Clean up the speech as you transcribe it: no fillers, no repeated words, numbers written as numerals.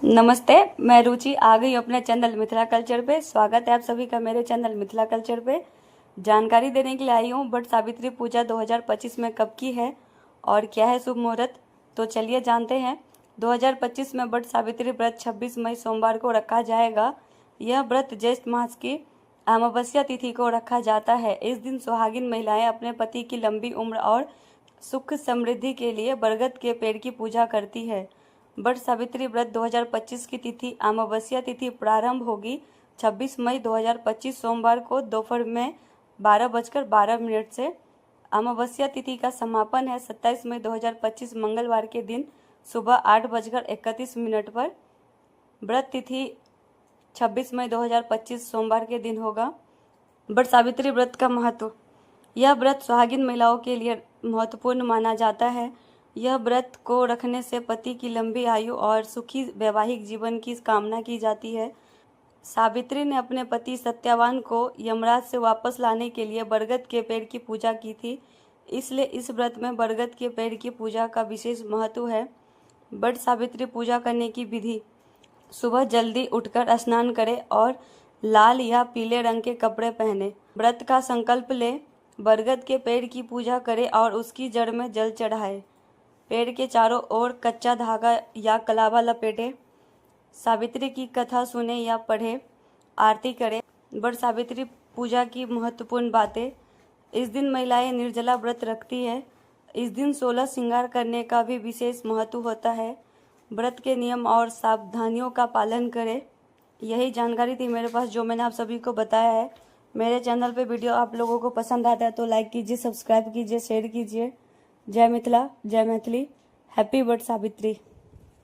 नमस्ते, मैं रुचि आ गई अपने चैनल मिथिला कल्चर पे। स्वागत है आप सभी का मेरे चैनल मिथिला कल्चर पे। जानकारी देने के लिए आई हूँ बट सावित्री पूजा 2025 में कब की है और क्या है शुभ मुहूर्त, तो चलिए जानते हैं। 2025 में बट सावित्री व्रत 26 मई सोमवार को रखा जाएगा। यह व्रत ज्येष्ठ मास की अमावस्या तिथि को रखा जाता है। इस दिन सुहागिन महिलाएं अपने पति की लंबी उम्र और सुख समृद्धि के लिए बरगद के पेड़ की पूजा करती है। बट सावित्री व्रत 2025 की तिथि अमावस्या तिथि प्रारंभ होगी 26 मई 2025 सोमवार को दोपहर में 12:12 से। अमावस्या तिथि का समापन है 27 मई 2025 मंगलवार के दिन सुबह 8:31 पर। व्रत तिथि 26 मई 2025 सोमवार के दिन होगा। बट सावित्री व्रत का महत्व। यह व्रत सुहागिन महिलाओं के लिए महत्वपूर्ण माना जाता है। यह व्रत को रखने से पति की लंबी आयु और सुखी वैवाहिक जीवन की कामना की जाती है। सावित्री ने अपने पति सत्यवान को यमराज से वापस लाने के लिए बरगद के पेड़ की पूजा की थी, इसलिए इस व्रत में बरगद के पेड़ की पूजा का विशेष महत्व है। बट सावित्री पूजा करने की विधि। सुबह जल्दी उठकर स्नान करें और लाल या पीले रंग के कपड़े पहने। व्रत का संकल्प लें। बरगद के पेड़ की पूजा करें और उसकी जड़ में जल चढ़ाएं। पेड़ के चारों ओर कच्चा धागा या कलावा लपेटें। सावित्री की कथा सुने या पढ़े। आरती करें। बट सावित्री पूजा की महत्वपूर्ण बातें। इस दिन महिलाएं निर्जला व्रत रखती है। इस दिन 16 श्रृंगार करने का भी विशेष महत्व होता है। व्रत के नियम और सावधानियों का पालन करें। यही जानकारी थी मेरे पास जो मैंने आप सभी को बताया है। मेरे चैनल पे वीडियो आप लोगों को पसंद आता है तो लाइक कीजिए, सब्सक्राइब कीजिए, शेयर कीजिए। जय मिथिला, जय मैथिली। Happy but Savitri.